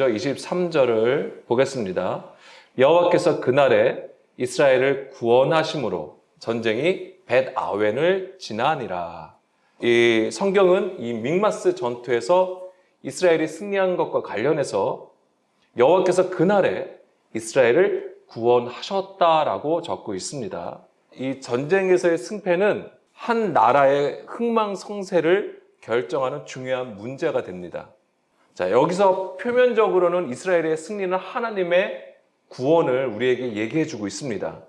먼저 23절을 보겠습니다. 여호와께서 그날에 이스라엘을 구원하심으로 전쟁이 벳아웬을 지나니라. 이 성경은 이 믹마스 전투에서 이스라엘이 승리한 것과 관련해서 여호와께서 그날에 이스라엘을 구원하셨다라고 적고 있습니다. 이 전쟁에서의 승패는 한 나라의 흥망성쇠를 결정하는 중요한 문제가 됩니다. 자, 여기서 표면적으로는 이스라엘의 승리는 하나님의 구원을 우리에게 얘기해 주고 있습니다.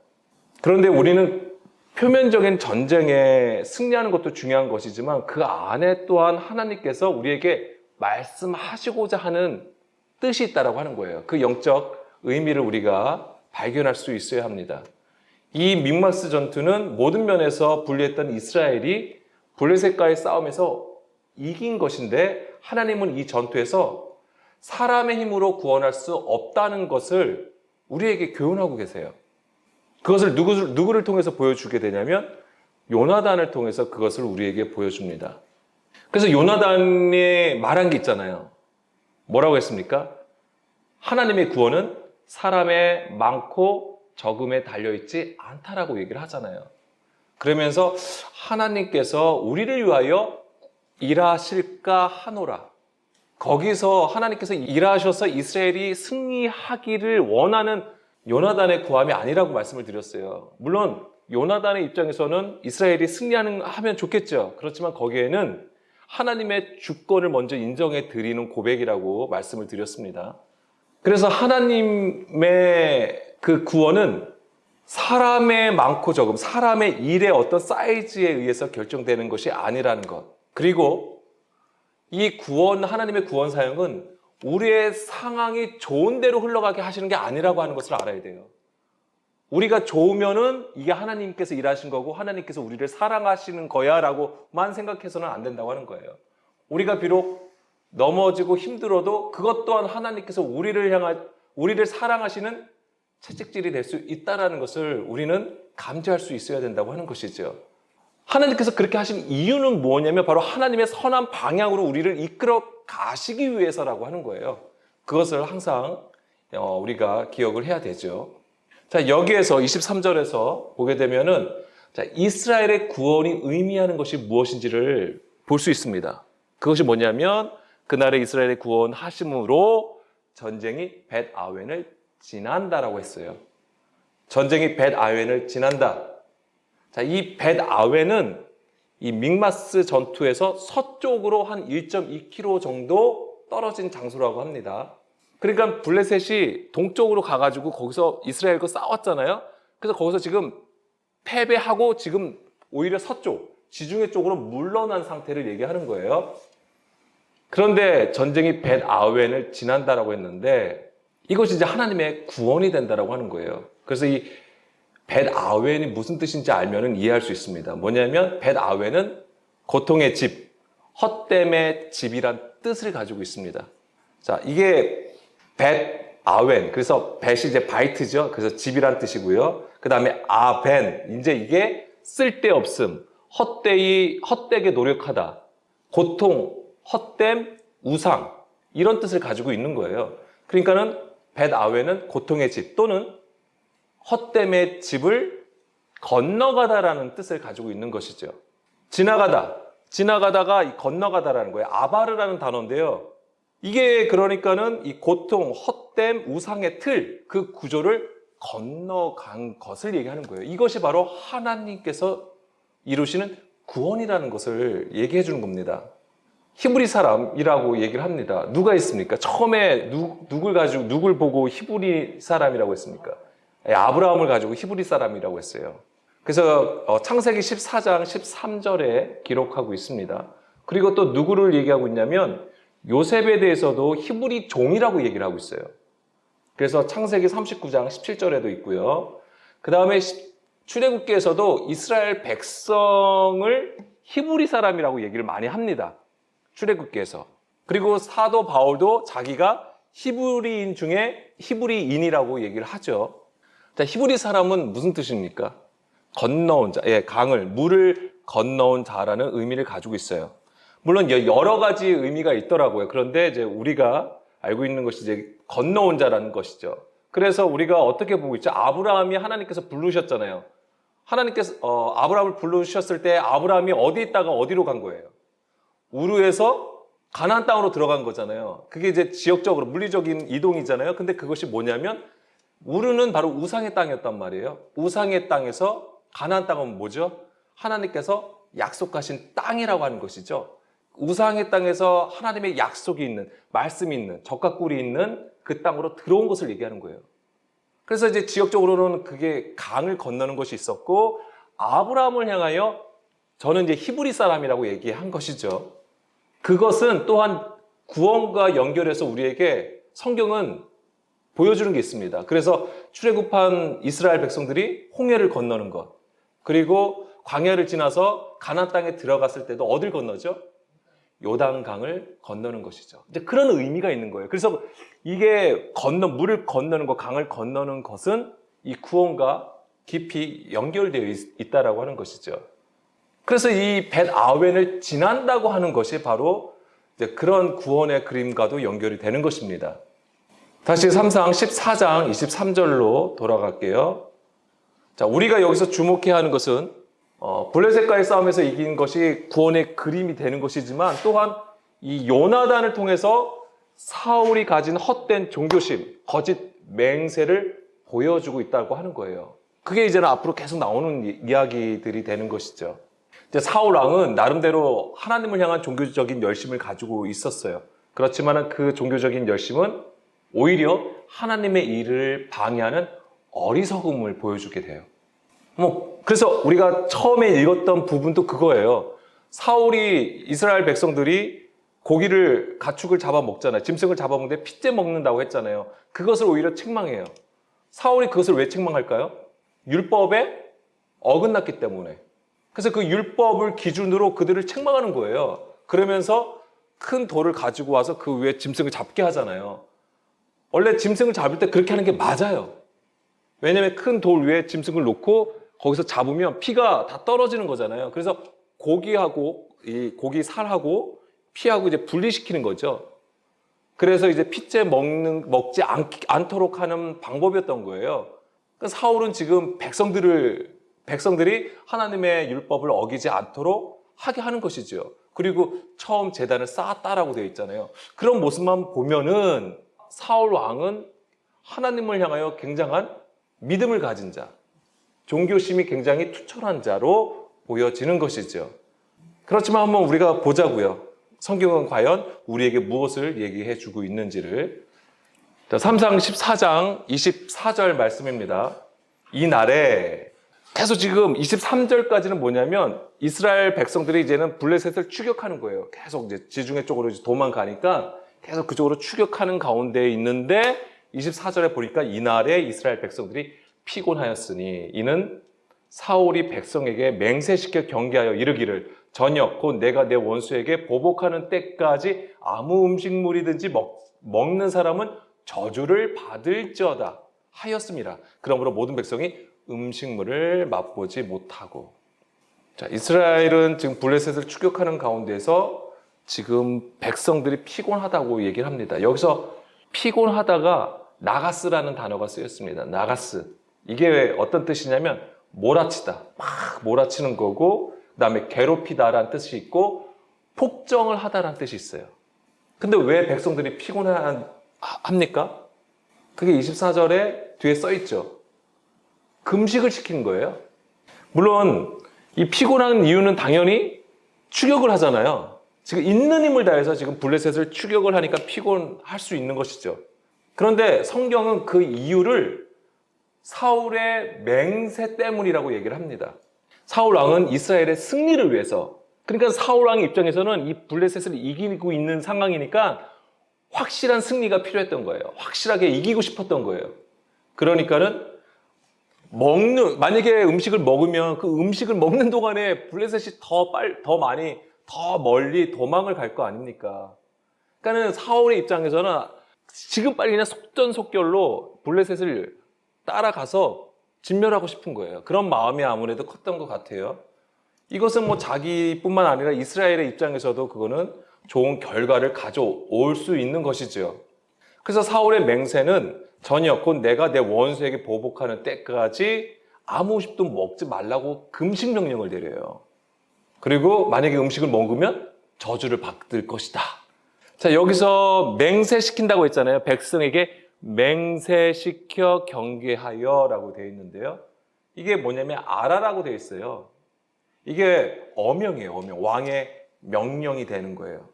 그런데 우리는 표면적인 전쟁에 승리하는 것도 중요한 것이지만 그 안에 또한 하나님께서 우리에게 말씀하시고자 하는 뜻이 있다고 하는 거예요. 그 영적 의미를 우리가 발견할 수 있어야 합니다. 이 믹마스 전투는 모든 면에서 불리했던 이스라엘이 블레셋과의 싸움에서 이긴 것인데 하나님은 이 전투에서 사람의 힘으로 구원할 수 없다는 것을 우리에게 교훈하고 계세요. 그것을 누구를 통해서 보여주게 되냐면 요나단을 통해서 그것을 우리에게 보여줍니다. 그래서 요나단이 말한 게 있잖아요. 뭐라고 했습니까? 하나님의 구원은 사람의 많고 적음에 달려있지 않다라고 얘기를 하잖아요. 그러면서 하나님께서 우리를 위하여 일하실까 하노라. 거기서 하나님께서 일하셔서 이스라엘이 승리하기를 원하는 요나단의 구함이 아니라고 말씀을 드렸어요. 물론 요나단의 입장에서는 이스라엘이 승리하면 좋겠죠. 그렇지만 거기에는 하나님의 주권을 먼저 인정해 드리는 고백이라고 말씀을 드렸습니다. 그래서 하나님의 그 구원은 사람의 많고 적음, 사람의 일의 어떤 사이즈에 의해서 결정되는 것이 아니라는 것. 그리고 이 구원, 하나님의 구원 사역은 우리의 상황이 좋은 대로 흘러가게 하시는 게 아니라고 하는 것을 알아야 돼요. 우리가 좋으면은 이게 하나님께서 일하신 거고 하나님께서 우리를 사랑하시는 거야 라고만 생각해서는 안 된다고 하는 거예요. 우리가 비록 넘어지고 힘들어도 그것 또한 하나님께서 우리를 사랑하시는 채찍질이 될 수 있다는 것을 우리는 감지할 수 있어야 된다고 하는 것이죠. 하나님께서 그렇게 하신 이유는 뭐냐면 바로 하나님의 선한 방향으로 우리를 이끌어 가시기 위해서라고 하는 거예요. 그것을 항상 우리가 기억을 해야 되죠. 자, 여기에서 23절에서 보게 되면은 자, 이스라엘의 구원이 의미하는 것이 무엇인지를 볼 수 있습니다. 그것이 뭐냐면 그날에 이스라엘의 구원하심으로 전쟁이 벳아웬을 지난다라고 했어요. 전쟁이 벳아웬을 지난다. 자, 이 벳아웬은 이 믹마스 전투에서 서쪽으로 한 1.2km 정도 떨어진 장소라고 합니다. 그러니까 블레셋이 동쪽으로 가가지고 거기서 이스라엘과 싸웠잖아요. 그래서 거기서 지금 패배하고 지금 오히려 서쪽, 지중해 쪽으로 물러난 상태를 얘기하는 거예요. 그런데 전쟁이 벳아웬을 지난다라고 했는데 이것이 이제 하나님의 구원이 된다라고 하는 거예요. 그래서 이 벳아웬이 무슨 뜻인지 알면은 이해할 수 있습니다. 뭐냐면 벳아웬은 고통의 집, 헛됨의 집이란 뜻을 가지고 있습니다. 자, 이게 벳아웬, 그래서 벳이 이제 바이트죠. 그래서 집이란 뜻이고요. 그 다음에 아벤, 이제 이게 쓸데없음, 헛되게 노력하다, 고통, 헛됨, 우상 이런 뜻을 가지고 있는 거예요. 그러니까는 벳아웬은 고통의 집 또는 헛됨의 집을 건너가다라는 뜻을 가지고 있는 것이죠. 지나가다가 건너가다라는 거예요. 아바르라는 단어인데요. 이게 그러니까는 이 고통, 헛됨, 우상의 틀, 그 구조를 건너간 것을 얘기하는 거예요. 이것이 바로 하나님께서 이루시는 구원이라는 것을 얘기해 주는 겁니다. 히브리 사람이라고 얘기를 합니다. 누가 있습니까? 처음에 누굴 보고 히브리 사람이라고 했습니까? 아브라함을 가지고 히브리 사람이라고 했어요. 그래서 창세기 14장 13절에 기록하고 있습니다. 그리고 또 누구를 얘기하고 있냐면 요셉에 대해서도 히브리 종이라고 얘기를 하고 있어요. 그래서 창세기 39장 17절에도 있고요. 그 다음에 출애굽기에서도 이스라엘 백성을 히브리 사람이라고 얘기를 많이 합니다. 출애굽기에서. 그리고 사도 바울도 자기가 히브리인 중에 히브리인이라고 얘기를 하죠. 자, 히브리 사람은 무슨 뜻입니까? 건너온 자, 물을 건너온 자라는 의미를 가지고 있어요. 물론 여러 가지 의미가 있더라고요. 그런데 이제 우리가 알고 있는 것이 이제 건너온 자라는 것이죠. 그래서 우리가 어떻게 보고 있죠? 아브라함이 하나님께서 부르셨잖아요. 하나님께서 아브라함을 부르셨을 때 아브라함이 어디 있다가 어디로 간 거예요? 우르에서 가나안 땅으로 들어간 거잖아요. 그게 이제 지역적으로 물리적인 이동이잖아요. 근데 그것이 뭐냐면 우르는 바로 우상의 땅이었단 말이에요. 우상의 땅에서 가나안 땅은 뭐죠? 하나님께서 약속하신 땅이라고 하는 것이죠. 우상의 땅에서 하나님의 약속이 있는, 말씀이 있는, 적과 꿀이 있는 그 땅으로 들어온 것을 얘기하는 거예요. 그래서 이제 지역적으로는 그게 강을 건너는 것이 있었고, 아브라함을 향하여 저는 이제 히브리 사람이라고 얘기한 것이죠. 그것은 또한 구원과 연결해서 우리에게 성경은 보여주는 게 있습니다. 그래서 출애굽한 이스라엘 백성들이 홍해를 건너는 것, 그리고 광야를 지나서 가나안 땅에 들어갔을 때도 어딜 건너죠? 요단강을 건너는 것이죠. 이제 그런 의미가 있는 거예요. 그래서 이게 물을 건너는 것, 강을 건너는 것은 이 구원과 깊이 연결되어 있다라고 하는 것이죠. 그래서 이 벳 아웬을 지난다고 하는 것이 바로 이제 그런 구원의 그림과도 연결이 되는 것입니다. 다시 3상 14장 23절로 돌아갈게요. 자, 우리가 여기서 주목해야 하는 것은 블레셋과의 싸움에서 이긴 것이 구원의 그림이 되는 것이지만 또한 이 요나단을 통해서 사울이 가진 헛된 종교심, 거짓 맹세를 보여주고 있다고 하는 거예요. 그게 이제는 앞으로 계속 나오는 이야기들이 되는 것이죠. 이제 사울 왕은 나름대로 하나님을 향한 종교적인 열심을 가지고 있었어요. 그렇지만 그 종교적인 열심은 오히려 하나님의 일을 방해하는 어리석음을 보여주게 돼요. 그래서 우리가 처음에 읽었던 부분도 그거예요. 사울이 이스라엘 백성들이 가축을 잡아먹잖아요. 짐승을 잡아먹는데 핏째 먹는다고 했잖아요. 그것을 오히려 책망해요. 사울이 그것을 왜 책망할까요? 율법에 어긋났기 때문에. 그래서 그 율법을 기준으로 그들을 책망하는 거예요. 그러면서 큰 돌을 가지고 와서 그 위에 짐승을 잡게 하잖아요. 원래 짐승을 잡을 때 그렇게 하는 게 맞아요. 왜냐하면 큰 돌 위에 짐승을 놓고 거기서 잡으면 피가 다 떨어지는 거잖아요. 그래서 고기 살하고 피하고 이제 분리시키는 거죠. 그래서 이제 핏째 먹지 않도록 하는 방법이었던 거예요. 그러니까 사울은 지금 백성들이 하나님의 율법을 어기지 않도록 하게 하는 것이죠. 그리고 처음 제단을 쌓았다라고 되어 있잖아요. 그런 모습만 보면은 사울 왕은 하나님을 향하여 굉장한 믿음을 가진 자, 종교심이 굉장히 투철한 자로 보여지는 것이죠. 그렇지만 한번 우리가 보자고요. 성경은 과연 우리에게 무엇을 얘기해 주고 있는지를. 3상 14장 24절 말씀입니다. 이 날에 계속 지금 23절까지는 뭐냐면 이스라엘 백성들이 이제는 블레셋을 추격하는 거예요. 계속 이제 지중해 쪽으로 도망가니까 계속 그쪽으로 추격하는 가운데 있는데 24절에 보니까 이날에 이스라엘 백성들이 피곤하였으니 이는 사울이 백성에게 맹세시켜 경계하여 이르기를 저녁 곧 내가 내 원수에게 보복하는 때까지 아무 음식물이든지 먹는 사람은 저주를 받을지어다 하였습니다. 그러므로 모든 백성이 음식물을 맛보지 못하고. 자, 이스라엘은 지금 블레셋을 추격하는 가운데서 지금 백성들이 피곤하다고 얘기를 합니다. 여기서 피곤하다가 나가스라는 단어가 쓰였습니다. 나가스. 이게 어떤 뜻이냐면 몰아치다. 막 몰아치는 거고 그다음에 괴롭히다라는 뜻이 있고 폭정을 하다라는 뜻이 있어요. 근데 왜 백성들이 피곤합니까? 그게 24절에 뒤에 써 있죠. 금식을 시킨 거예요. 물론 이 피곤한 이유는 당연히 추격을 하잖아요. 지금 있는 힘을 다해서 지금 블레셋을 추격을 하니까 피곤할 수 있는 것이죠. 그런데 성경은 그 이유를 사울의 맹세 때문이라고 얘기를 합니다. 사울 왕은 이스라엘의 승리를 위해서, 그러니까 사울 왕의 입장에서는 이 블레셋을 이기고 있는 상황이니까 확실한 승리가 필요했던 거예요. 확실하게 이기고 싶었던 거예요. 그러니까는 만약에 음식을 먹으면 그 음식을 먹는 동안에 블레셋이 더 많이, 더 멀리 도망을 갈 거 아닙니까? 그러니까는 사울의 입장에서는 지금 빨리 그냥 속전속결로 블레셋을 따라가서 진멸하고 싶은 거예요. 그런 마음이 아무래도 컸던 것 같아요. 이것은 뭐 자기뿐만 아니라 이스라엘의 입장에서도 그거는 좋은 결과를 가져올 수 있는 것이죠. 그래서 사울의 맹세는 저녁 곧 내가 내 원수에게 보복하는 때까지 아무 음식도 먹지 말라고 금식 명령을 내려요. 그리고 만약에 음식을 먹으면 저주를 받을 것이다. 자, 여기서 맹세시킨다고 했잖아요. 백성에게 맹세시켜 경계하여 라고 되어 있는데요. 이게 뭐냐면 아라라고 되어 있어요. 이게 어명이에요. 어명. 왕의 명령이 되는 거예요.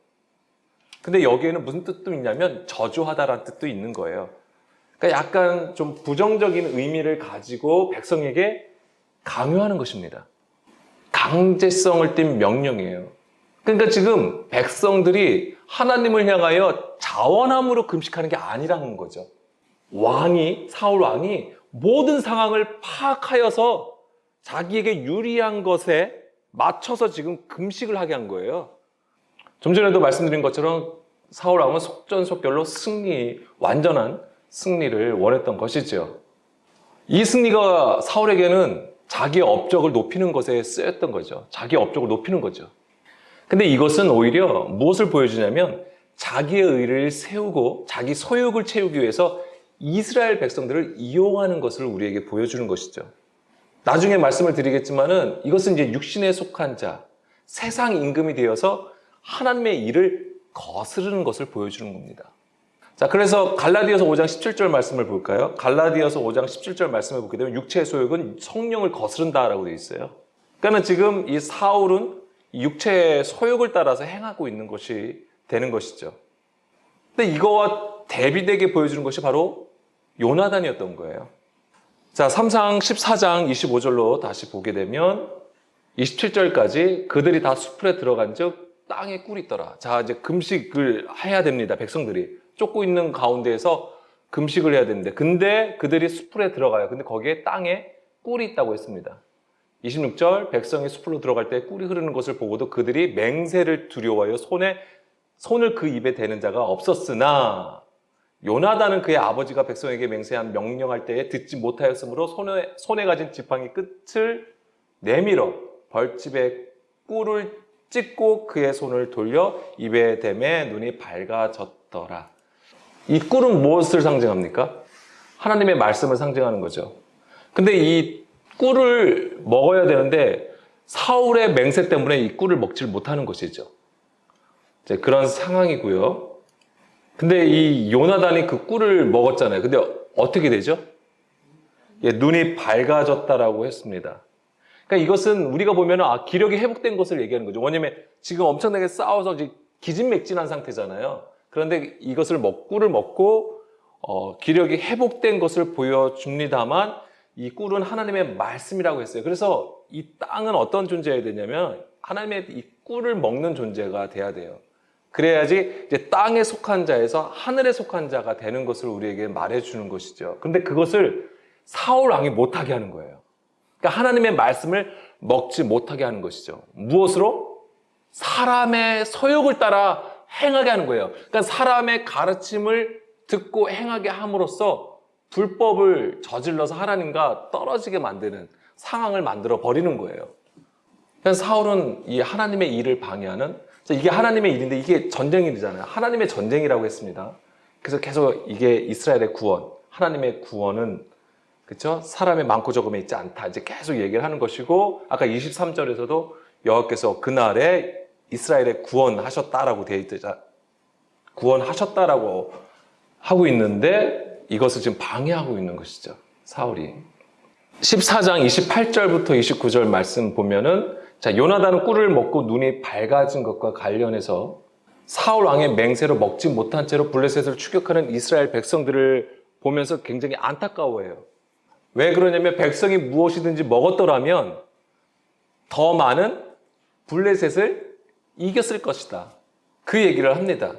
근데 여기에는 무슨 뜻도 있냐면 저주하다라는 뜻도 있는 거예요. 그러니까 약간 좀 부정적인 의미를 가지고 백성에게 강요하는 것입니다. 강제성을 띤 명령이에요. 그러니까 지금 백성들이 하나님을 향하여 자원함으로 금식하는 게 아니라는 거죠. 사울 왕이 모든 상황을 파악하여서 자기에게 유리한 것에 맞춰서 지금 금식을 하게 한 거예요. 좀 전에도 말씀드린 것처럼 사울 왕은 속전속결로 완전한 승리를 원했던 것이죠. 이 승리가 사울에게는 자기의 업적을 높이는 것에 쓰였던 거죠. 자기의 업적을 높이는 거죠. 근데 이것은 오히려 무엇을 보여주냐면 자기의 의를 세우고 자기 소욕을 채우기 위해서 이스라엘 백성들을 이용하는 것을 우리에게 보여주는 것이죠. 나중에 말씀을 드리겠지만은 이것은 이제 육신에 속한 자, 세상 임금이 되어서 하나님의 일을 거스르는 것을 보여주는 겁니다. 자, 그래서 갈라디아서 5장 17절 말씀을 볼까요? 갈라디아서 5장 17절 말씀을 보게 되면 육체의 소욕은 성령을 거스른다라고 되어 있어요. 그러니까 지금 이 사울은 육체의 소욕을 따라서 행하고 있는 것이 되는 것이죠. 근데 이거와 대비되게 보여주는 것이 바로 요나단이었던 거예요. 자, 3상 14장 25절로 다시 보게 되면 27절까지 그들이 다 숲에 들어간 즉 땅에 꿀이 있더라. 자, 이제 금식을 해야 됩니다. 백성들이 쫓고 있는 가운데에서 금식을 해야 되는데 근데 그들이 숲에 들어가요. 근데 거기에 땅에 꿀이 있다고 했습니다. 26절 백성이 숲으로 들어갈 때 꿀이 흐르는 것을 보고도 그들이 맹세를 두려워하여 손을 그 입에 대는 자가 없었으나 요나단은 그의 아버지가 백성에게 맹세한 명령할 때에 듣지 못하였으므로 손에 가진 지팡이 끝을 내밀어 벌집에 꿀을 찍고 그의 손을 돌려 입에 대매 눈이 밝아졌더라. 이 꿀은 무엇을 상징합니까? 하나님의 말씀을 상징하는 거죠. 근데 이 꿀을 먹어야 되는데 사울의 맹세 때문에 이 꿀을 먹지를 못하는 것이죠. 이제 그런 상황이고요. 근데 이 요나단이 그 꿀을 먹었잖아요. 근데 어떻게 되죠? 예, 눈이 밝아졌다라고 했습니다. 그러니까 이것은 우리가 보면 기력이 회복된 것을 얘기하는 거죠. 왜냐면 지금 엄청나게 싸워서 기진맥진한 상태잖아요. 그런데 이것을 꿀을 먹고 기력이 회복된 것을 보여줍니다만 이 꿀은 하나님의 말씀이라고 했어요. 그래서 이 땅은 어떤 존재여야 되냐면 하나님의 이 꿀을 먹는 존재가 돼야 돼요. 그래야지 이제 땅에 속한 자에서 하늘에 속한 자가 되는 것을 우리에게 말해주는 것이죠. 근데 그것을 사울 왕이 못하게 하는 거예요. 그러니까 하나님의 말씀을 먹지 못하게 하는 것이죠. 무엇으로? 사람의 소욕을 따라 행하게 하는 거예요. 그러니까 사람의 가르침을 듣고 행하게 함으로써 불법을 저질러서 하나님과 떨어지게 만드는 상황을 만들어 버리는 거예요. 그러니까 사울은 이 하나님의 일을 방해하는, 이게 하나님의 일인데 이게 전쟁 일이잖아요. 하나님의 전쟁이라고 했습니다. 그래서 계속 이게 이스라엘의 구원, 하나님의 구원은 그렇죠? 사람의 많고 적음에 있지 않다. 이제 계속 얘기를 하는 것이고 아까 23절에서도 여호와께서 그날에 이스라엘의 구원하셨다라고 되어 있죠. 구원하셨다라고 하고 있는데 이것을 지금 방해하고 있는 것이죠. 사울이. 14장 28절부터 29절 말씀 보면은 자, 요나단은 꿀을 먹고 눈이 밝아진 것과 관련해서 사울 왕의 맹세로 먹지 못한 채로 블레셋을 추격하는 이스라엘 백성들을 보면서 굉장히 안타까워해요. 왜 그러냐면 백성이 무엇이든지 먹었더라면 더 많은 블레셋을 이겼을 것이다. 그 얘기를 합니다.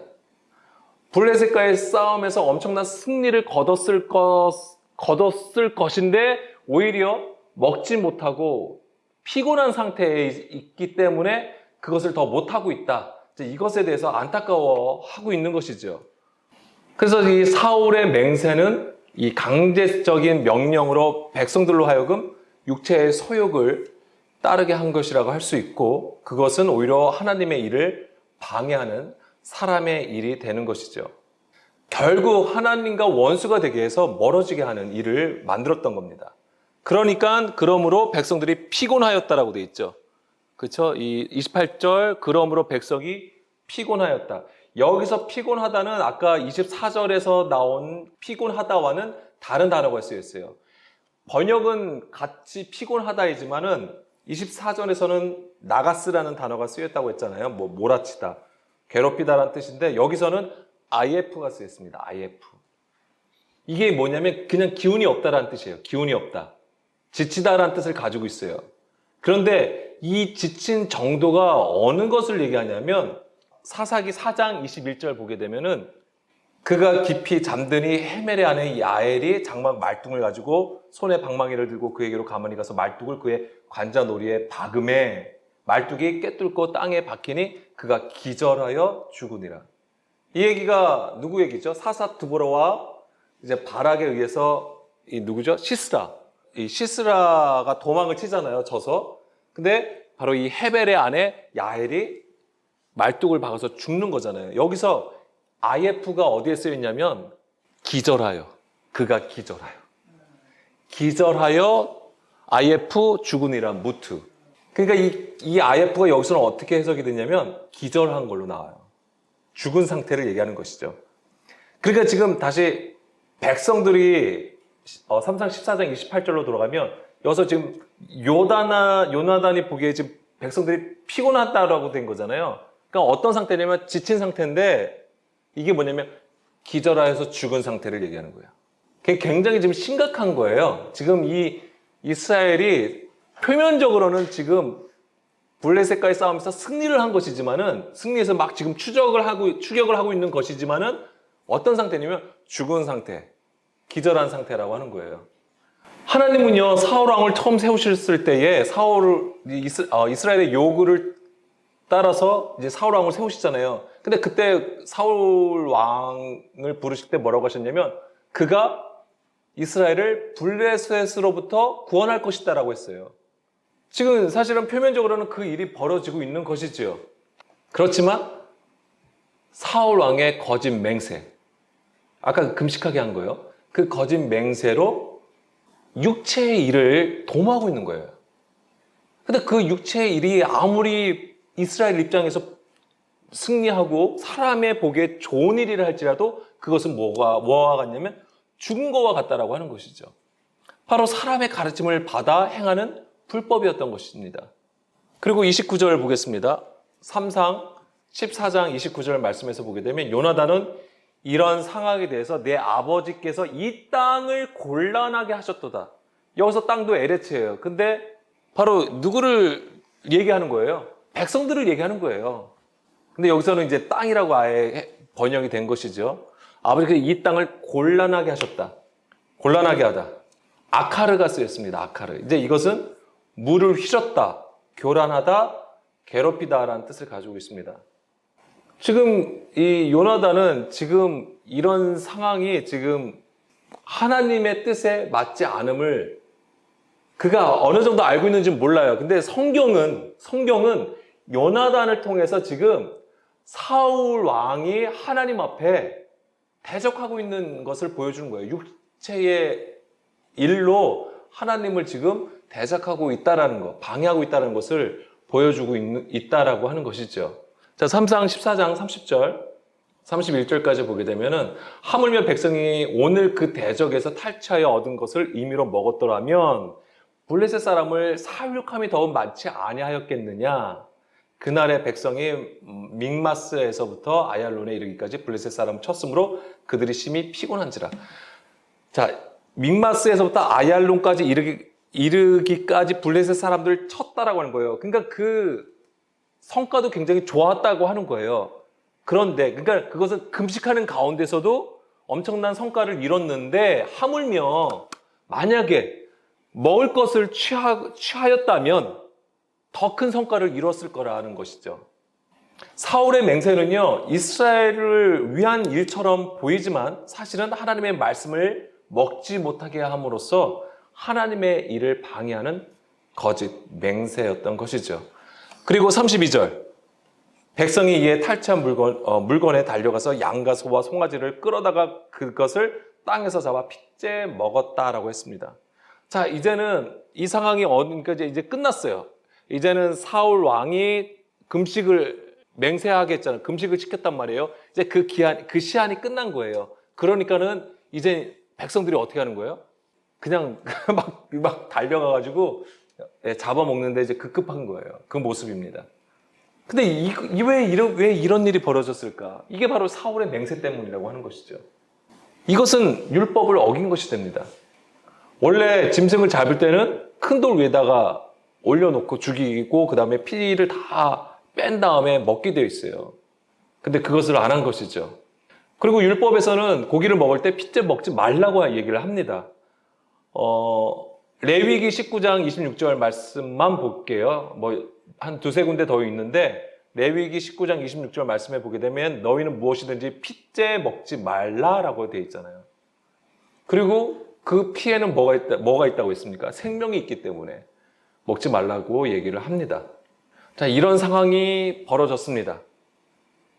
블레셋과의 싸움에서 엄청난 승리를 거뒀을 것인데 오히려 먹지 못하고 피곤한 상태에 있기 때문에 그것을 더 못하고 있다. 이것에 대해서 안타까워하고 있는 것이죠. 그래서 이 사울의 맹세는 이 강제적인 명령으로 백성들로 하여금 육체의 소욕을 따르게 한 것이라고 할 수 있고 그것은 오히려 하나님의 일을 방해하는 사람의 일이 되는 것이죠. 결국 하나님과 원수가 되게 해서 멀어지게 하는 일을 만들었던 겁니다. 그러니까 그러므로 백성들이 피곤하였다라고 돼 있죠. 그렇죠? 이 28절 그러므로 백성이 피곤하였다. 여기서 피곤하다는 아까 24절에서 나온 피곤하다와는 다른 단어가 쓰여 있어요. 번역은 같이 피곤하다이지만은 24절에서는 나가스라는 단어가 쓰였다고 했잖아요. 뭐 몰아치다, 괴롭히다라는 뜻인데 여기서는 IF가 쓰였습니다. IF. 이게 뭐냐면 그냥 기운이 없다라는 뜻이에요. 기운이 없다. 지치다라는 뜻을 가지고 있어요. 그런데 이 지친 정도가 어느 것을 얘기하냐면 사사기 4장 21절 보게 되면은 그가 깊이 잠드니 헤멜의 아내 야엘이 장막 말뚝을 가지고 손에 방망이를 들고 그에게로 가만히 가서 말뚝을 그의 관자놀이에 박음에 말뚝이 꿰뚫고 땅에 박히니 그가 기절하여 죽으니라. 이 얘기가 누구 얘기죠? 사사 드보라와 이제 바락에 의해서 이 누구죠? 시스라. 이 시스라가 도망을 치잖아요. 져서. 근데 바로 이 헤벨의 아내 야엘이 말뚝을 박아서 죽는 거잖아요. 여기서 IF가 어디에 쓰여 있냐면 기절하여. 그가 기절하여. 기절하여 IF 죽으니라 무트. 그러니까 이 IF가 여기서는 어떻게 해석이 되냐면 기절한 걸로 나와요. 죽은 상태를 얘기하는 것이죠. 그러니까 지금 다시 백성들이 3상 14장 28절로 돌아가면 여기서 지금 요나단이 보기에 지금 백성들이 피곤하다라고 된 거잖아요. 그러니까 어떤 상태냐면 지친 상태인데 이게 뭐냐면 기절하여서 죽은 상태를 얘기하는 거예요. 그게 굉장히 지금 심각한 거예요. 지금 이 이스라엘이 표면적으로는 지금 블레셋과의 싸움에서 승리를 한 것이지만은 승리해서 막 지금 추격을 하고 있는 것이지만은 어떤 상태냐면 죽은 상태, 기절한 상태라고 하는 거예요. 하나님은요 사울 왕을 처음 세우셨을 때에 이스라엘의 요구를 따라서 이제 사울 왕을 세우시잖아요. 근데 그때 사울 왕을 부르실 때 뭐라고 하셨냐면 그가 이스라엘을 블레셋으로부터 구원할 것이다라고 했어요. 지금 사실은 표면적으로는 그 일이 벌어지고 있는 것이지요. 그렇지만 사울 왕의 거짓 맹세, 아까 금식하게 한 거예요. 그 거짓 맹세로 육체의 일을 도모하고 있는 거예요. 근데 그 육체의 일이 아무리 이스라엘 입장에서 승리하고 사람의 보기에 좋은 일이라 할지라도 그것은 뭐와 같냐면 죽은 거와 같다라고 하는 것이죠. 바로 사람의 가르침을 받아 행하는 불법이었던 것입니다. 그리고 29절 보겠습니다. 3상 14장 29절 말씀에서 보게 되면 요나단은 이런 상황에 대해서 내 아버지께서 이 땅을 곤란하게 하셨도다. 여기서 땅도 에레츠예요. 근데 바로 누구를 얘기하는 거예요? 백성들을 얘기하는 거예요. 근데 여기서는 이제 땅이라고 아예 번역이 된 것이죠. 아버지께서 이 땅을 곤란하게 하셨다. 곤란하게 하다. 아카르가 쓰였습니다. 아카르. 이제 이것은 물을 휘젓다, 교란하다, 괴롭히다라는 뜻을 가지고 있습니다. 지금 이 요나단은 지금 이런 상황이 지금 하나님의 뜻에 맞지 않음을 그가 어느 정도 알고 있는지 몰라요. 근데 성경은 요나단을 통해서 지금 사울 왕이 하나님 앞에 대적하고 있는 것을 보여주는 거예요. 육체의 일로 하나님을 지금 대적하고 있다라는 것, 방해하고 있다는 것을 보여주고 있다라고 하는 것이죠. 자, 3상 14장 30절, 31절까지 보게 되면은 하물며 백성이 오늘 그 대적에서 탈취하여 얻은 것을 임의로 먹었더라면 블레셋 사람을 사육함이 더욱 많지 아니하였겠느냐. 그날의 백성이 믹마스에서부터 아얄론에 이르기까지 블레셋 사람을 쳤으므로 그들이 심히 피곤한지라. 자, 믹마스에서부터 아얄론까지 이르기까지 블레셋 사람들을 쳤다라고 하는 거예요. 그러니까 그 성과도 굉장히 좋았다고 하는 거예요. 그런데 그러니까 그것은 금식하는 가운데서도 엄청난 성과를 이뤘는데 하물며 만약에 먹을 것을 취하였다면 더 큰 성과를 이뤘을 거라는 것이죠. 사울의 맹세는요, 이스라엘을 위한 일처럼 보이지만 사실은 하나님의 말씀을 먹지 못하게 함으로써 하나님의 일을 방해하는 거짓 맹세였던 것이죠. 그리고 32절, 백성이 이에 탈취한 물건에 달려가서 양과 소와 송아지를 끌어다가 그것을 땅에서 잡아 핏째 먹었다라고 했습니다. 자, 이제는 이 상황이 그러니까 이제 끝났어요. 이제는 사울 왕이 금식을 맹세하게 했잖아요. 금식을 시켰단 말이에요. 이제 그 시한이 끝난 거예요. 그러니까는 이제 백성들이 어떻게 하는 거예요? 그냥 막 달려가가지고 잡아먹는데 이제 급급한 거예요. 그 모습입니다. 근데 왜 이런 일이 벌어졌을까? 이게 바로 사울의 맹세 때문이라고 하는 것이죠. 이것은 율법을 어긴 것이 됩니다. 원래 짐승을 잡을 때는 큰 돌 위에다가 올려놓고 죽이고 그 다음에 피를 다 뺀 다음에 먹게 되어 있어요. 근데 그것을 안 한 것이죠. 그리고 율법에서는 고기를 먹을 때 핏째 먹지 말라고 얘기를 합니다. 레위기 19장 26절 말씀만 볼게요. 한 두세 군데 더 있는데 레위기 19장 26절 말씀에 보게 되면 너희는 무엇이든지 핏째 먹지 말라라고 되어 있잖아요. 그리고 그 피에는 뭐가 있다고 했습니까? 생명이 있기 때문에 먹지 말라고 얘기를 합니다. 자, 이런 상황이 벌어졌습니다.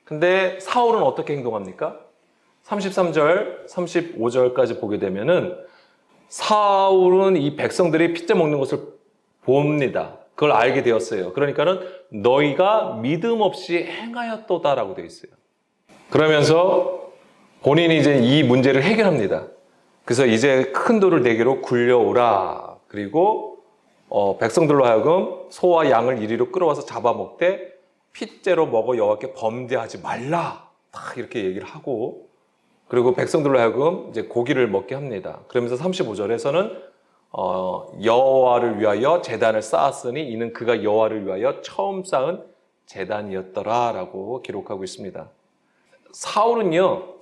근데 사울은 어떻게 행동합니까? 33절, 35절까지 보게 되면은 사울은 이 백성들이 핏째 먹는 것을 봅니다. 그걸 알게 되었어요. 그러니까는 너희가 믿음 없이 행하였도다라고 되어 있어요. 그러면서 본인이 이제 이 문제를 해결합니다. 그래서 이제 큰 돌을 4개로 굴려오라. 그리고 백성들로 하여금 소와 양을 이리로 끌어와서 잡아먹되 핏째로 먹어 여호와께 범죄하지 말라. 딱 이렇게 얘기를 하고 그리고 백성들로 하여금 이제 고기를 먹게 합니다. 그러면서 35절에서는 여호와를 위하여 제단을 쌓았으니 이는 그가 여호와를 위하여 처음 쌓은 제단이었더라라고 기록하고 있습니다. 사울은요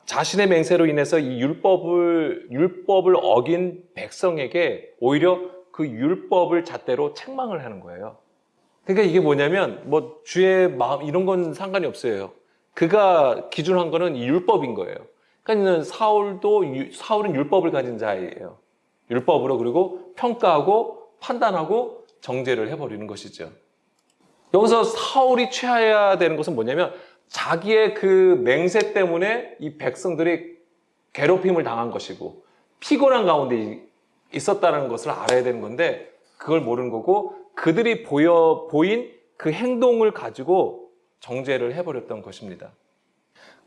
자신의 맹세로 인해서 이 율법을 어긴 백성에게 오히려 그 율법을 잣대로 책망을 하는 거예요. 그러니까 이게 뭐냐면 주의 마음 이런 건 상관이 없어요. 그가 기준한 거는 이 율법인 거예요. 그러니까 사울은 율법을 가진 자예요. 율법으로 그리고 평가하고 판단하고 정죄를 해버리는 것이죠. 여기서 사울이 취해야 되는 것은 뭐냐면 자기의 그 맹세 때문에 이 백성들이 괴롭힘을 당한 것이고 피곤한 가운데 있었다는 것을 알아야 되는 건데 그걸 모르는 거고 그들이 보인 그 행동을 가지고 정죄를 해버렸던 것입니다.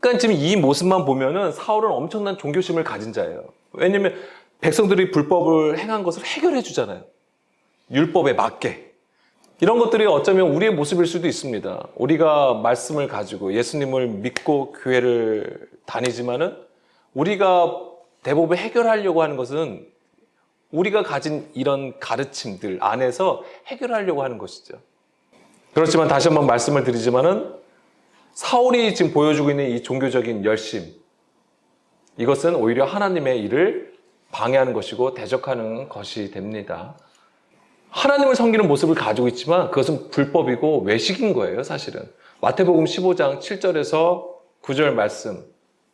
그러니까 지금 이 모습만 보면은 사울은 엄청난 종교심을 가진 자예요. 왜냐하면 백성들이 불법을 행한 것을 해결해 주잖아요. 율법에 맞게. 이런 것들이 어쩌면 우리의 모습일 수도 있습니다. 우리가 말씀을 가지고 예수님을 믿고 교회를 다니지만은 우리가 대부분 해결하려고 하는 것은 우리가 가진 이런 가르침들 안에서 해결하려고 하는 것이죠. 그렇지만 다시 한번 말씀을 드리지만은 사울이 지금 보여주고 있는 이 종교적인 열심, 이것은 오히려 하나님의 일을 방해하는 것이고 대적하는 것이 됩니다. 하나님을 섬기는 모습을 가지고 있지만 그것은 불법이고 외식인 거예요, 사실은. 마태복음 15장 7절에서 9절 말씀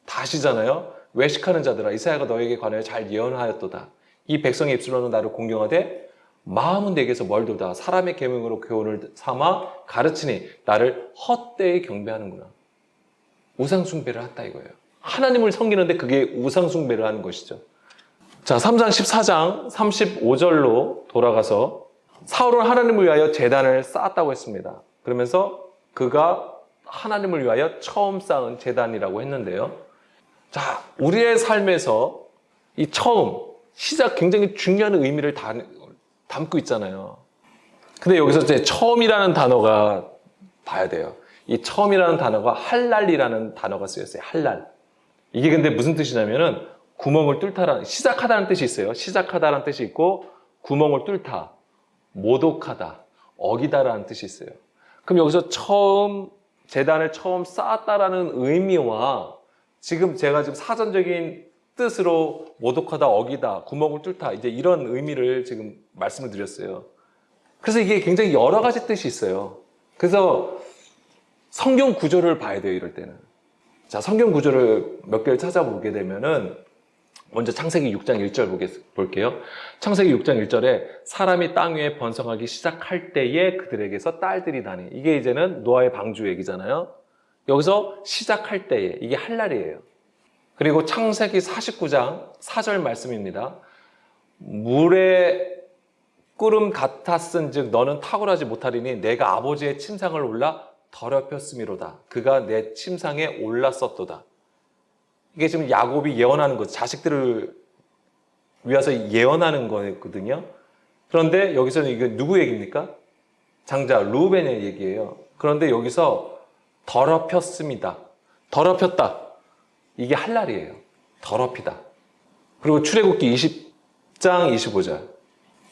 다 아시잖아요. 외식하는 자들아 이사야가 너에게 관하여 잘 예언하였도다. 이 백성의 입술로는 나를 공경하되 마음은 내게서 멀도다. 사람의 계명으로 교훈을 삼아 가르치니 나를 헛되이 경배하는구나. 우상숭배를 한다 이거예요. 하나님을 섬기는데 그게 우상숭배를 하는 것이죠. 자, 3장 14장 35절로 돌아가서 사울은 하나님을 위하여 제단을 쌓았다고 했습니다. 그러면서 그가 하나님을 위하여 처음 쌓은 제단이라고 했는데요. 자, 우리의 삶에서 이 처음, 시작 굉장히 중요한 의미를 담고 있잖아요. 근데 여기서 이제 처음이라는 단어가 봐야 돼요. 이 처음이라는 단어가 할랄이라는 단어가 쓰였어요. 할랄. 이게 근데 무슨 뜻이냐면은 구멍을 뚫다라는, 시작하다는 뜻이 있어요. 시작하다라는 뜻이 있고 구멍을 뚫다, 모독하다, 어기다라는 뜻이 있어요. 그럼 여기서 처음, 제단을 처음 쌓았다라는 의미와 지금 제가 지금 사전적인 뜻으로 모독하다, 어기다, 구멍을 뚫다 이제 이런 의미를 지금 말씀을 드렸어요. 그래서 이게 굉장히 여러 가지 뜻이 있어요. 그래서 성경 구조를 봐야 돼요, 이럴 때는. 자, 성경 구조를 몇 개를 찾아보게 되면은 먼저 창세기 6장 1절 볼게요. 창세기 6장 1절에 사람이 땅 위에 번성하기 시작할 때에 그들에게서 딸들이 나니. 이게 이제는 노아의 방주 얘기잖아요. 여기서 시작할 때에, 이게 할 날이에요. 그리고 창세기 49장 4절 말씀입니다. 물에 꿀음 같았은 즉 너는 탁월하지 못하리니 내가 아버지의 침상을 올라 더럽혔음이로다. 그가 내 침상에 올랐었도다. 이게 지금 야곱이 예언하는 거죠. 자식들을 위해서 예언하는 거거든요. 그런데 여기서는 이게 누구 얘기입니까? 장자 루벤의 얘기예요. 그런데 여기서 더럽혔습니다. 더럽혔다. 이게 할 날이에요. 더럽히다. 그리고 출애굽기 20장 25절.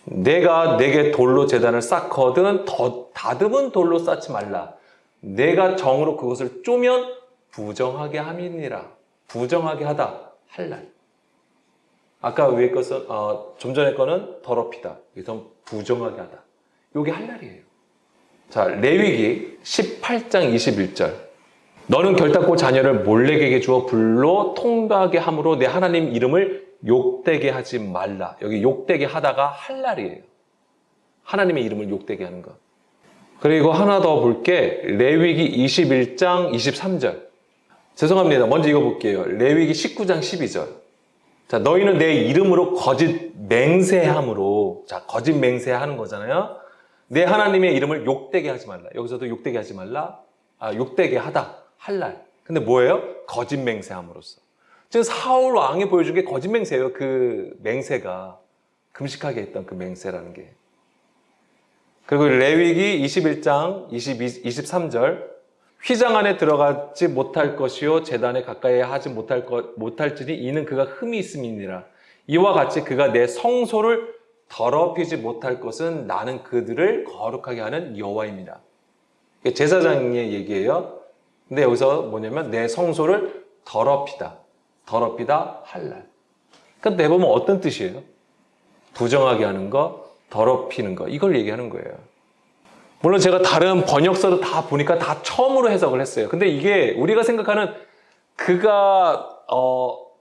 내가 내게 돌로 제단을 쌓거든 다듬은 돌로 쌓지 말라. 내가 정으로 그것을 쪼면 부정하게 함이니라. 부정하게 하다. 할 날. 아까 위에 것은 좀 전에 거는 더럽히다. 여기서 부정하게 하다. 이게 할 날이에요. 자, 레위기 18장 21절. 너는 결단코 자녀를 몰래에게 주어 불로 통하게 함으로 내 하나님 이름을 욕되게 하지 말라. 여기 욕되게 하다가 할 날이에요. 하나님의 이름을 욕되게 하는 것. 그리고 하나 더 볼게. 레위기 21장 23절. 죄송합니다. 먼저 이거 볼게요. 레위기 19장 12절. 자, 너희는 내 이름으로 거짓 맹세함으로, 자, 거짓 맹세하는 거잖아요. 내 하나님의 이름을 욕되게 하지 말라. 여기서도 욕되게 하지 말라. 욕되게 하다. 할 날. 근데 뭐예요? 거짓 맹세함으로써. 지금 사울 왕이 보여준 게 거짓 맹세예요. 그 맹세가. 금식하게 했던 그 맹세라는 게. 그리고 레위기 21장 23절. 휘장 안에 들어가지 못할 것이요 제단에 가까이 하지 못할지니 이는 그가 흠이 있음이니라. 이와 같이 그가 내 성소를 더럽히지 못할 것은 나는 그들을 거룩하게 하는 여호와입니다. 이게 제사장의 얘기예요. 근데 여기서 뭐냐면 내 성소를 더럽히다 할 날. 그러니까 내보면 어떤 뜻이에요? 부정하게 하는 거, 더럽히는 거, 이걸 얘기하는 거예요. 물론 제가 다른 번역서도 다 보니까 다 처음으로 해석을 했어요. 근데 이게 우리가 생각하는 그가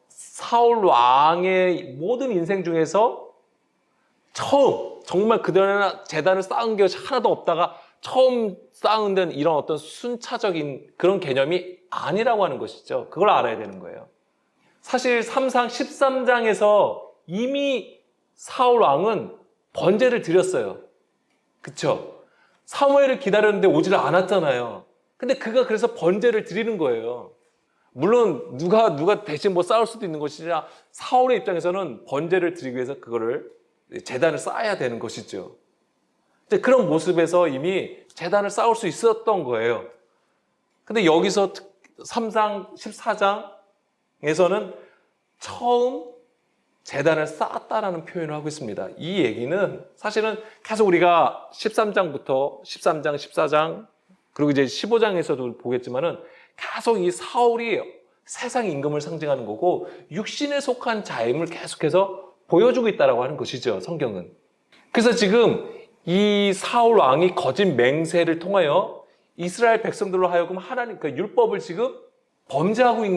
사울 왕의 모든 인생 중에서 처음 정말 그들은 제단을 쌓은 게 하나도 없다가 처음 쌓은 데는 이런 어떤 순차적인 그런 개념이 아니라고 하는 것이죠. 그걸 알아야 되는 거예요. 사실 13장에서 이미 사울 왕은 번제를 드렸어요. 그쵸? 사무엘을 기다렸는데 오지를 않았잖아요. 근데 그가 그래서 번제를 드리는 거예요. 물론 누가 대신 뭐 싸울 수도 있는 것이냐, 사울의 입장에서는 번제를 드리기 위해서 그거를 제단을 쌓아야 되는 것이죠. 그런 모습에서 이미 제단을 쌓을 수 있었던 거예요. 근데 여기서 3장, 14장에서는 처음 제단을 쌓았다라는 표현을 하고 있습니다. 이 얘기는 사실은 계속 우리가 13장부터 13장, 14장, 그리고 이제 15장에서도 보겠지만은 계속 이 사울이 세상 임금을 상징하는 거고 육신에 속한 자임을 계속해서 보여주고 있다라고 하는 것이죠, 성경은. 그래서 지금 이 사울 왕이 거짓 맹세를 통하여 이스라엘 백성들로 하여금 하나님 그 율법을 지금 범죄케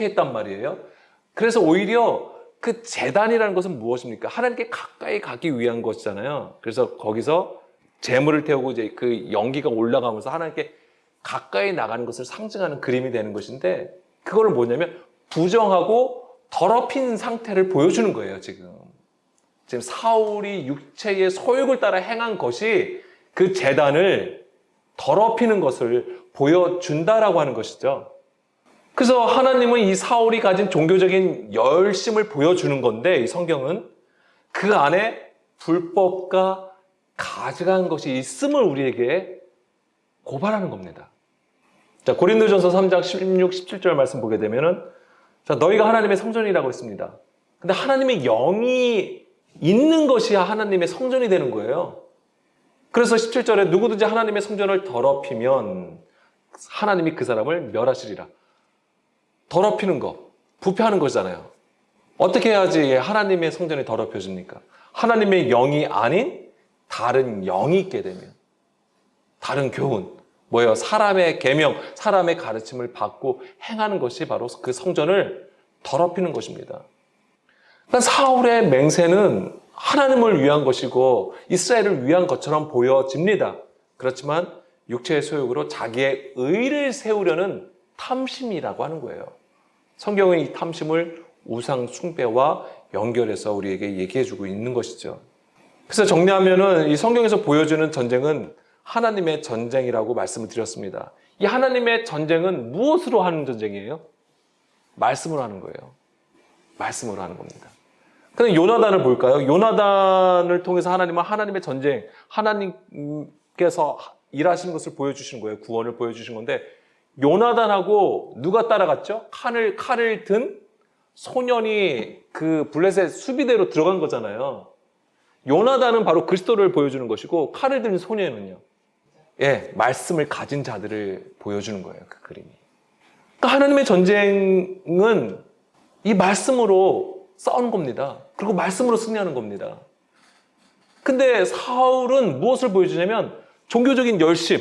했단 말이에요. 그래서 오히려 그 제단이라는 것은 무엇입니까? 하나님께 가까이 가기 위한 것이잖아요. 그래서 거기서 제물을 태우고 이제 그 연기가 올라가면서 하나님께 가까이 나가는 것을 상징하는 그림이 되는 것인데, 그거를 뭐냐면 부정하고 더럽힌 상태를 보여주는 거예요, 지금. 지금 사울이 육체의 소욕을 따라 행한 것이 그 제단을 더럽히는 것을 보여준다라고 하는 것이죠. 그래서 하나님은 이 사울이 가진 종교적인 열심을 보여주는 건데, 이 성경은 그 안에 불법과 가증한 것이 있음을 우리에게 고발하는 겁니다. 자, 고린도전서 3장 16, 17절 말씀 보게 되면은, 자, 너희가 하나님의 성전이라고 했습니다. 근데 하나님의 영이 있는 것이 하나님의 성전이 되는 거예요. 그래서 17절에 누구든지 하나님의 성전을 더럽히면 하나님이 그 사람을 멸하시리라. 더럽히는 거, 부패하는 거잖아요. 어떻게 해야지 하나님의 성전이 더럽혀집니까? 하나님의 영이 아닌 다른 영이 있게 되면, 다른 교훈, 뭐예요? 사람의 계명, 사람의 가르침을 받고 행하는 것이 바로 그 성전을 더럽히는 것입니다. 그러니까 사울의 맹세는 하나님을 위한 것이고 이스라엘을 위한 것처럼 보여집니다. 그렇지만 육체의 소욕으로 자기의 의를 세우려는 탐심이라고 하는 거예요. 성경은 이 탐심을 우상 숭배와 연결해서 우리에게 얘기해주고 있는 것이죠. 그래서 정리하면은 이 성경에서 보여주는 전쟁은 하나님의 전쟁이라고 말씀을 드렸습니다. 이 하나님의 전쟁은 무엇으로 하는 전쟁이에요? 말씀으로 하는 거예요. 말씀으로 하는 겁니다. 그럼 요나단을 볼까요? 요나단을 통해서 하나님은 하나님의 전쟁, 하나님께서 일하시는 것을 보여주시는 거예요. 구원을 보여주신 건데 요나단하고 누가 따라갔죠? 칼을 든 소년이 그 블레셋 수비대로 들어간 거잖아요. 요나단은 바로 그리스도를 보여주는 것이고 칼을 든 소년은요. 말씀을 가진 자들을 보여주는 거예요. 그 그림이. 그러니까 하나님의 전쟁은 이 말씀으로 싸우는 겁니다. 그리고 말씀으로 승리하는 겁니다. 근데 사울은 무엇을 보여주냐면 종교적인 열심,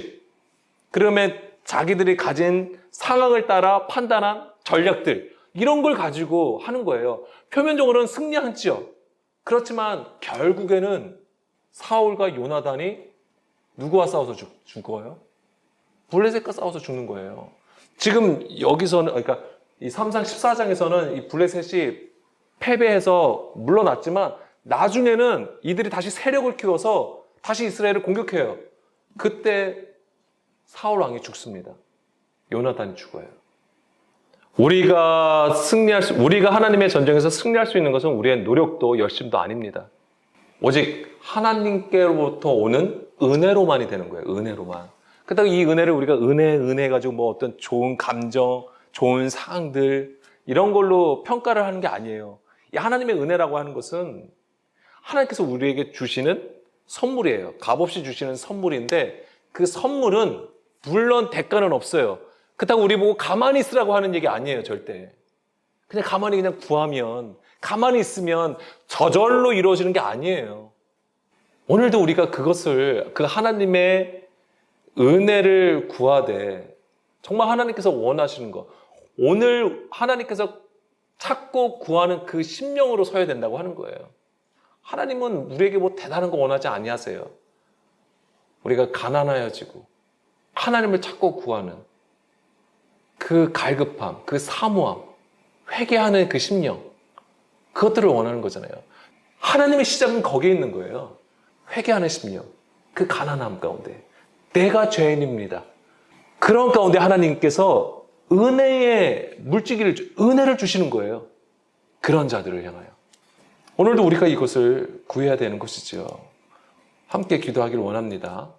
그러면 자기들이 가진 상황을 따라 판단한 전략들, 이런 걸 가지고 하는 거예요. 표면적으로는 승리하지요. 그렇지만 결국에는 사울과 요나단이 누구와 싸워서 죽어요? 블레셋과 싸워서 죽는 거예요. 지금 여기서는, 그러니까 이 3상 14장에서는 이 블레셋이 패배해서 물러났지만 나중에는 이들이 다시 세력을 키워서 다시 이스라엘을 공격해요. 그때 사울 왕이 죽습니다. 요나단이 죽어요. 우리가 하나님의 전쟁에서 승리할 수 있는 것은 우리의 노력도 열심도 아닙니다. 오직 하나님께로부터 오는 은혜로만이 되는 거예요. 은혜로만. 그렇다고 이 은혜를 우리가 은혜 가지고 뭐 어떤 좋은 감정, 좋은 상황들 이런 걸로 평가를 하는 게 아니에요. 이 하나님의 은혜라고 하는 것은 하나님께서 우리에게 주시는 선물이에요. 값없이 주시는 선물인데 그 선물은 물론 대가는 없어요. 그렇다고 우리 보고 가만히 있으라고 하는 얘기 아니에요. 절대. 그냥 가만히 구하면, 가만히 있으면 저절로 이루어지는 게 아니에요. 오늘도 우리가 그 하나님의 은혜를 구하되 정말 하나님께서 원하시는 거, 오늘 하나님께서 찾고 구하는 그 심령으로 서야 된다고 하는 거예요. 하나님은 우리에게 뭐 대단한 거 원하지 아니하세요. 우리가 가난하여지고 하나님을 찾고 구하는 그 갈급함, 그 사모함, 회개하는 그 심령, 그것들을 원하는 거잖아요. 하나님의 시작은 거기에 있는 거예요. 회개하는 심령, 그 가난함 가운데 내가 죄인입니다. 그런 가운데 하나님께서 은혜의 은혜를 주시는 거예요. 그런 자들을 향하여. 오늘도 우리가 이것을 구해야 되는 것이죠. 함께 기도하기를 원합니다.